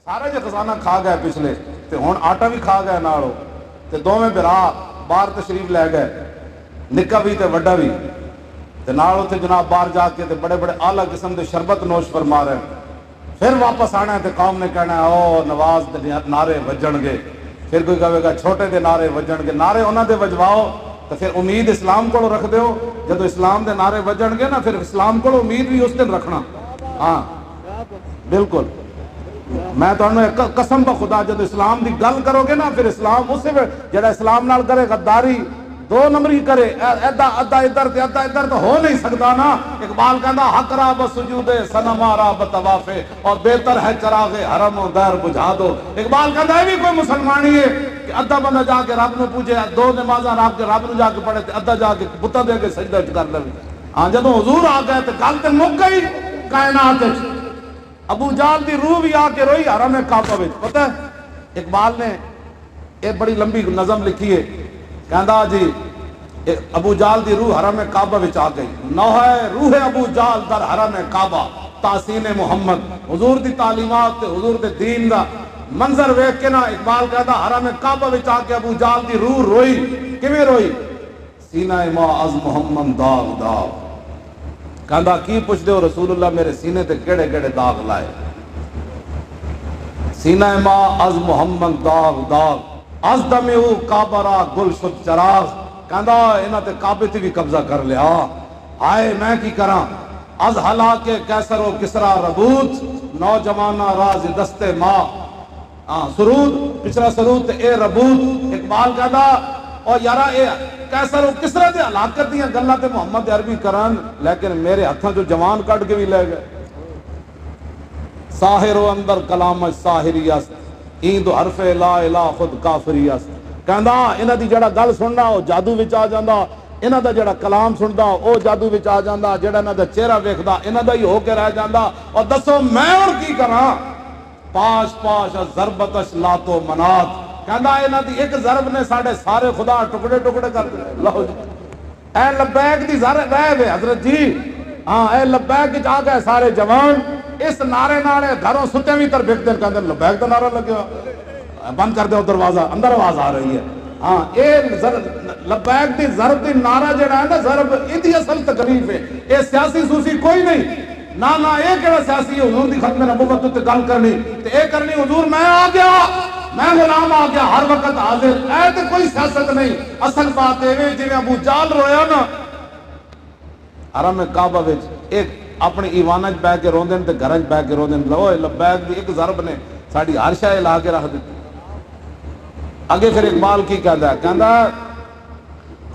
سارے جو خزانہ کھا گئے پچھلے تے ہن آٹا بھی کھا گئے نالو تے دوویں بھرا باہر تشریف لے گئے، نکا بھی تے وڈا بھی، تے نال اتنے جناب باہر جا کے تے بڑے بڑے اعلیٰ قسم دے شربت نوش فرما رہے ہیں۔ پھر واپس آنا ہے تے قوم نے کہنا ہے او نواز دے نعرے وجن گے، پھر کوئی کہے گا چھوٹے دے نعرے وجن گے، نعرے انہاں دے وجواؤ تو پھر امید اسلام کو رکھ دیو، جب اسلام دے نعرے وجن گے نا پھر اسلام کو امید بھی اس دن رکھنا۔ ہاں بالکل، میں تو قسم بخدا جب اسلام دی گل کرو گے نا پھر اسلام اسے جڑا اسلام نال کرے غداری دو نمبری کرے ادھا ادھر تے ادھا ادھر تو ہو نہیں سکتا نا۔ اقبال کہندا حق را بسجود صنم را بطواف، اور بہتر ہے چراغ حرم و دیر بجھا دو۔ اقبال کہندا ہے بھی کوئی مسلمانی ہے کہ ادھا بندہ جا کے رب نو پوچھے، دو نمازاں رب کے رب نو جا کے پڑھے تے ادھا جا کے بتاں دے کے سجدہ کر لے۔ ہاں جدوں حضور آ گئے تے گل تے مک گئی کائنات وچ۔ ابو جہل دی روح بھی آ کے روئی حرم کعبہ وچ۔ پتہ ہے اقبال نے ایک بڑی لمبی نظم لکھی ہے، کہندا جی ابو جہل دی روح حرم کعبہ وچ آ گئی، نوحہ روح ابو جہل در حرم کعبہ تحسین محمد۔ حضور دی تعلیمات تے حضور دے دین دا منظر ویکھ کے نا اقبال کہندا حرم کعبہ وچ آ کے ابو جہل دی روح روئی۔ کیویں روئی؟ سینہ ما از محمد داغ داغ، کہندا کی پوچھ دیو رسول اللہ میرے سینے تے کیڑے کیڑے داغ لائے۔ سینہ ما از محمد داغ داغ، از دمو کعبہ را گل شد چراغ، کہندا انہاں تے کعبے تے بھی قبضہ کر لیا، آئے میں کی کراں۔ از ہلاک کیسر و کسرا ربوت، نوجوانہ راز دست ماں، سرود پچھلا سرود تے اے ربوت۔ اقبال کہندا اور یارا اے کیسر و کسرا دے ہلاکت دیاں گلاں تے محمد عربی کرن، لیکن میرے ہتھاں جو جوان کٹ کے بھی لے گئے۔ ساحر و اندر کلام ساحری است، این دو حرف لا الہ خود کافری است، کہندا انہاں دی جڑا گل سننا او جادو وچ آ جاندا، انہاں دا جڑا کلام سندا او جادو وچ آ جاندا، جڑا انہاں دا چہرہ ویکھدا انہاں دا ہی ہو کے رہ جاندا۔ اور دسو میں ہن کی کراں؟ پاش پاش ضربتش لات و منات، کہندا انہاں دی ایک ضرب نے ساڈے سارے خدا ٹکڑے ٹکڑے کر دے۔ لو جی اے لبیک دی ضرب رہ وے حضرت جی، ہاں اے لبیک وچ آ گئے سارے جوان، اس نعرے نال گھروں ستے بھی تر بک دن کہندے لبیک دا نعرہ لگیا، بند کر دو دروازہ اندر آواز آ رہی ہے۔ ہاں اے لبیک دی ضرب دی نعرہ جڑا ہے نا ضرب ایدی اصل تکلیف ہے، اے سیاسی سوسی کوئی نہیں، نہ اے کہڑا سیاسی ہے حضور دی ختم نبوت تے گل کرنی تے اے کرنی حضور میں آ گیا، میں غلام آ گیا ہر وقت حاضر، اے تے کوئی سیاست نہیں۔ اصل بات اے وے جویں ابو جہل رویا نا حرم کعبہ وچ، ایک اپنی ایوانہ وچ بیٹھ کے روندے تے گھراں وچ بیٹھ کے روندے، لو لبیک دی ایک ضرب نے ساڈی ہر شے لا کے رکھ دتی۔ آگے پھر اقبال کی کہتا ہے، کہتا ہے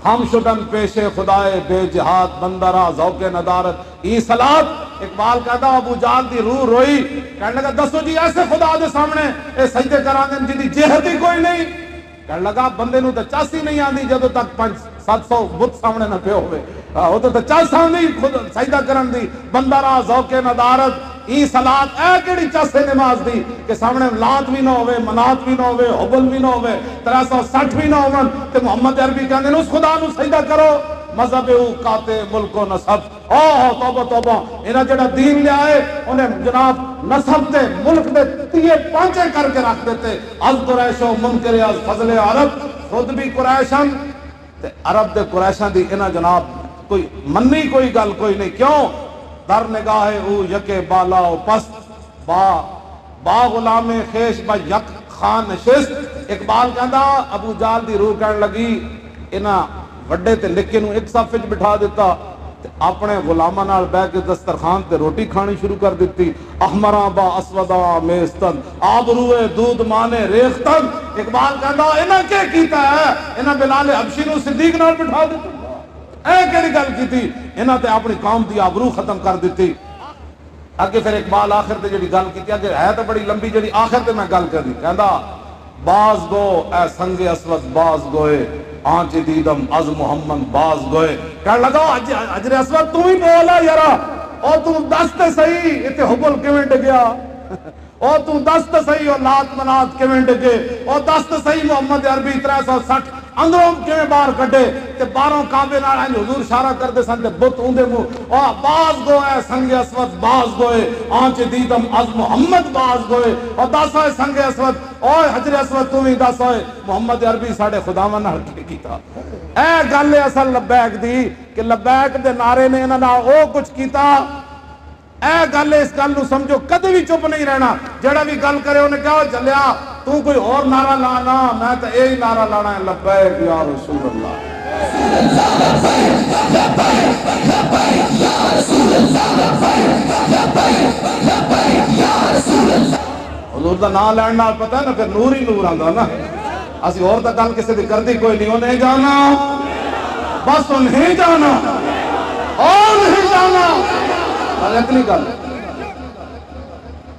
ہم شدن پیش خدائے بے جہاد بندرا ذوق ندارت ای صلات۔ اقبال کہتا ہے ابو جہل دی روح روئی، کہنے لگا دسو جی ایسے خدا دے سامنے اے سجدے کران دے جی جہت ہی کوئی نہیں۔ کہنے لگا بندے نو تے چاسی نہیں آندی جدوں تک 500-700 بت سامنے نہ پے ہوئے، وہ تو چاس آندی خود سجدہ کرن دی، بندرا ذوق ندارت ای صلات، اے کیڑی چاس ہے نماز دی کہ سامنے لات بھی نہ ہوئے، منات بھی نہ ہوئے، حبل بھی نہ ہوئے، 360 بھی نہ ہوئے، تے محمد عربی کہندے نے اس خدا نو سجدہ کرو، مذہب او کاتے ملک و نسب۔ اوہ توبہ توبہ، انہاں جڑا دین لے آئے انہیں جناب نسب تے ملک دے تیے پانچے کر کے رکھ دیتے۔ از قریش و منکر از فضل عرب، خود بھی قریشن تے عرب دے قریشاں دی انہاں جناب کوئی منی کوئی گل کوئی نہیں۔ کیوں؟ در نگاہ او یک بالا و پست، با غلام خیش با یک خان نشست۔ اقبال کہندا ابو جہل دی روح کہن لگی انہاں وڈے تے نکے نو ایک صف وچ بٹھا دیتا تے اپنے غلاماں نال بیٹھ کے دسترخوان تے روٹی کھانی شروع کر دیتی۔ احمراں با اسودا میستن، آبروئے دودھ مانے ریختن۔ اقبال کہندا انہاں کیا کیتا ہے؟ انہاں بلال حبشی نو صدیق نال بٹھا دیتا، اے کیڑی گل کیتی؟ انہاں تے اپنی قوم دی آبرو ختم کر دیتی۔ اگے پھر اقبال آخر تے جڑی گل کیتی اگے ہے تے بڑی لمبی، جڑی آخر تے میں گل کرنی، کہندا باز گو اے سنگ اسود باز گوئے آنچ دیدم از محمد باز گوئے۔ کہنے لگا حجر اسود تو ہی بولا یارا، او تو دس تے صحیح ایتھے حبل کیویں ڈگیا، او تو دس تے صحیح او لات منات کیویں ڈگے، او دس تے صحیح محمد عربی 360 اندروں کیویں باہر کڈے تے باہروں کعبے نال انج حضور اشارہ کردے سن تے بت اوندے منہ او باز گوئے سنگ اسود باز گوئے آنچ دیدم از محمد باز گوئے او دس ہوئے سنگ اسود اوے حجر اسود تو بھی دس ہوئے محمد عربی ساڈے خداواں نال کی کیتا اے گل اصل لبیک دی کہ لبیک دے نعرے نے انہاں نال او کچھ کیتا اے گل اس گل نو سمجھو کدی بھی چپ نہیں رہنا جڑا بھی گل کرے انہیں کہو جلیا تو کوئی اور نعرہ لانا میں تو یہی نعرہ لانا ہے لبیک یا رسول اللہ حضور دا نام لین نال پتہ ہے نا پھر نور ہی نور آندا نا اسی اور تا گل کسی دی کردی کوئی نہیں انہیں جانا بس انہیں جانا اور نہیں جانا اتنی گل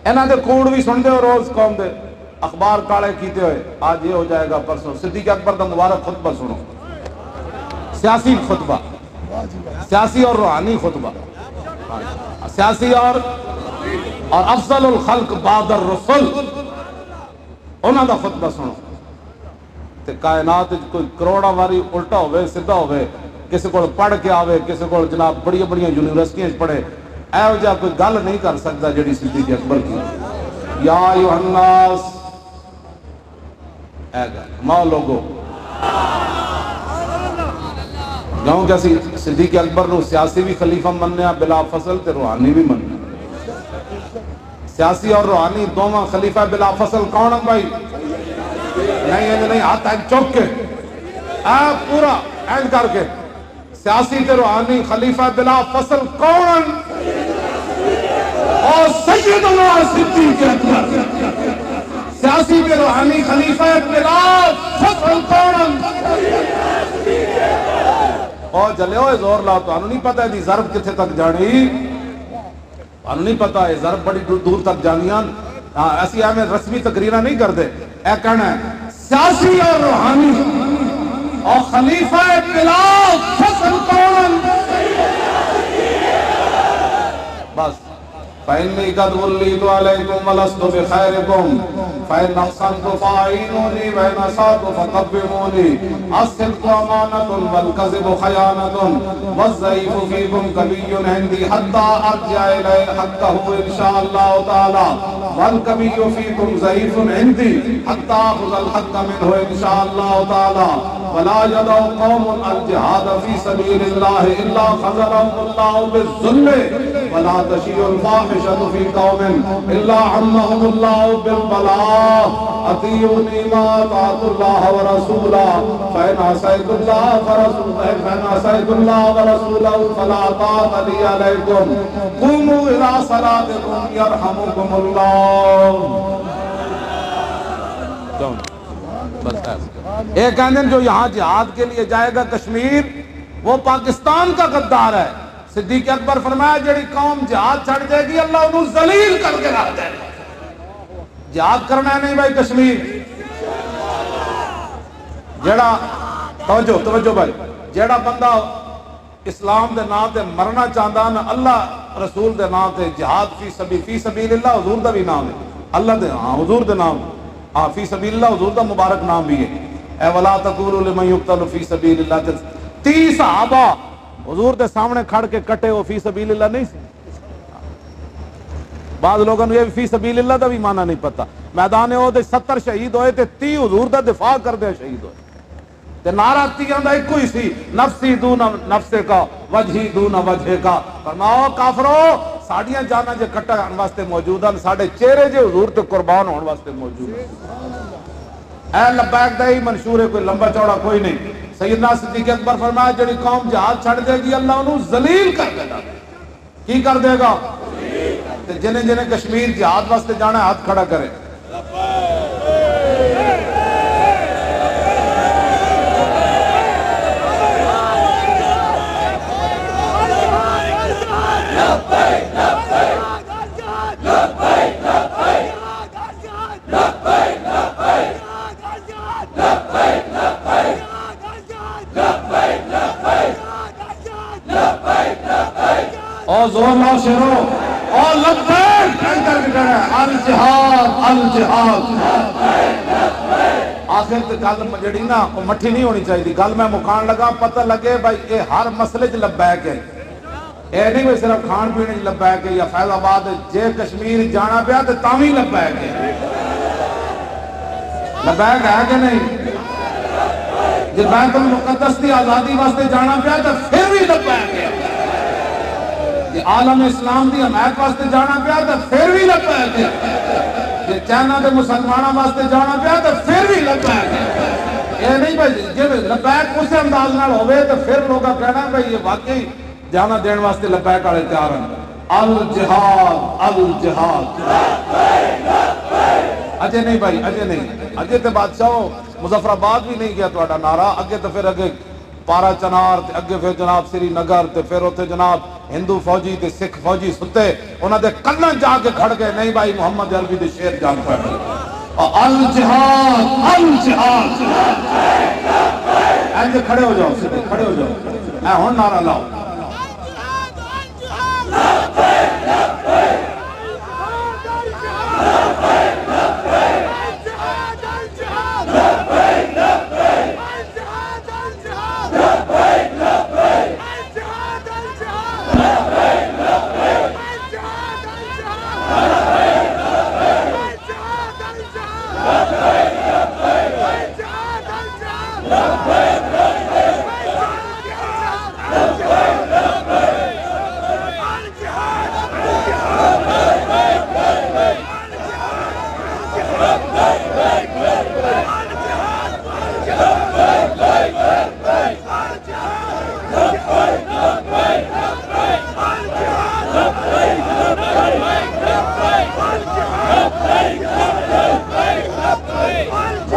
انہاں دے کوڑ بھی سن دے ہو روز قوم دے اخبار کالے کیتے ہوئے آج یہ ہو جائے گا پرسوں صدیق اکبر دا مبارک خطبہ سنو سیاسی خطبہ سیاسی اور روحانی خطبہ سیاسی اور افضل الخلق بعد الرسل انہاں دا خطبہ سنو تے کائنات کوئی کروڑا واری الٹا ہوئے سدھا ہوئے کسی کو پڑھ کے آوے کسی کو جناب بڑی بڑی یونیورسٹیاں پڑھے اے جا کوئی گل نہیں کر سکتا جڑی صدیق اکبر کی یا ایھا الناس اے گل ماں لوگو گاؤں کہ اسی صدیق اکبر نو سیاسی بھی خلیفہ مننے بلا فصل تے روحانی بھی مننے سیاسی اور روحانی دونوں خلیفہ بلا فصل کون ہیں بھائی نہیں ہاتھ ایک چوک کے پورا اینڈ کر کے سیاسی تے روحانی خلیفہ بلا فصل کون اور سیدنا صدیق اکبر سیاسی تے روحانی خلیفہ بلا فصل کون اور جلے ہوئے زور لاؤ تو انہوں نہیں پتا ہے دی ضرب کتھے تک جانی انہوں نہیں پتا ہے ضرب بڑی دور تک جانیاں ایسی ہمیں رسمی تقریرہ نہیں کر دے اے کہنا ہے سیاسی اور روحانی اور خلیفہ بلا فصل کون بس فإني قد وليت عليكم ولست بخيركم فإن أحسنت فأعينوني وإن أسأت فقبلوني الصدق أمانة والكذب خيانة والضعيف فيكم قوي عندي حتى أرجع إليه حقه إن شاء الله تعالى والقوي فيكم ضعيف عندي حتى أخذ الحق منه إن شاء الله تعالى ولا يدع قوم الجهاد في سبيل الله إلا خذلهم الله بالذل ولا تشيع الفاحشة في قوم إلا عمهم الله بالبلاء أطيعوني ما أطعت الله ورسوله فإن عصيت الله ورسوله فلا طاعة لي عليكم قوموا إلى صلاتكم يرحمكم الله ایک آدمی جو یہاں جہاد کے لیے جائے گا کشمیر وہ پاکستان کا غدار ہے صدیق اکبر فرمایا جڑی قوم جہاد چھڑ جائے گی اللہ انہوں ذلیل کر کے رکھ دے گا جہاد کرنا ہے نہیں بھائی کشمیر جڑا توجہ بھائی جڑا بندہ اسلام دے نام تے مرنا چاہتا نا اللہ رسول دے نام تے جہاد فی سبیل اللہ حضور دا بھی نام ہے اللہ دے حضور دے نام فی سبیل اللہ حضور دا مبارک نام بھی ہے اے ولا تقولوا لمن یقتل فی سبیل اللہ 30 صحابہ حضور دے سامنے کھڑ کے کٹے ہو فی سبیل اللہ نہیں سی بعض لوگوں نے یہ فی سبیل اللہ دا بھی معنی نہیں پتا میدان احد 70 شہید ہوئے تے 30 حضور دا دفاع کر دے شہید ہوئے تے نعرہ تیاں دا ایک ہی سی نفسی دون نفسے کا وجہی دون وجہ کا فرماؤ کافرو ساڑیاں جانا جے کٹا ہون واسطے موجود ہیں ساڑے چہرے جے حضور تے قربان ہون واسطے موجود ہیں اے لبیک دا ہی منشور ہے کوئی لمبا چوڑا کوئی نہیں سیدنا صدیق اکبر فرمایا جڑی قوم جہاد چھڑ دے گی اللہ انہوں ذلیل کر دے گا کی کر دے گا جنہیں جنہیں کشمیر جہاد واسطے جانا ہے ہاتھ کھڑا کرے اور زور لاؤ شیرو اور لبیک الجہاد الجہاد آخر تے گل جڑی نا وہ مٹھی نہیں ہونی چاہیے. گل میں مکان لگا پتہ لگے بھائی یہ ہر مسئلے چ لبیک ہے. یہ نہیں کوئی صرف کھان پینے چ لبیک ہے یا فیض آباد جے کشمیر جانا پیا تو تاں وی لبیک ہے. لبیک ہے کہ نہیں؟ جے بیت المقدس کی آزادی واسطے جانا پیا تو پھر بھی لبیک ہے. جے عالم اسلام کی حمایت واسطے جانا پیا تو پھر بھی لبیک ہے. جے چائنا کے مسلمانوں واسطے جانا پیا تو پھر بھی لبیک ہے. یہ نہیں بھائی جب لبیک اس انداز نال ہوئے تو پھر لوگ کہنا بھائی یہ واقعی جانا دین واسطے لبیک والے تیار ہیں. الجہاد الجہاد. اجے نہیں بھائی اجے نہیں. اجے تے بادشاہو مظفر آباد بھی نہیں گیا تہاڈا نعرہ. اگے تو پھر اگے پارا چنار تے اگے پھر جناب سری نگر تے پھر اوتھے جناب ہندو فوجی تے سکھ فوجی ستے انہاں دے کلن جا کے کھڑ گئے. نہیں بھائی محمد عربی دے شیر جان پڑ الجہاد الجہاد. ایسے کھڑے ہو جاؤ سیدھے کھڑے ہو جاؤ. اے ہن نعرہ لاؤ.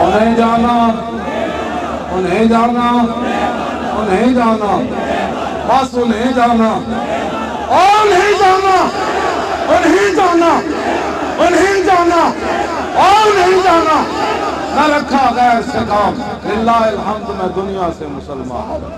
انہیں جانا انہیں جانا انہیں جانا بس انہیں جانا انہیں جانا انہیں جانا انہیں جانا انہیں جانا. نہ رکھا غیر سے کام. للہ الحمد میں دنیا سے مسلمان.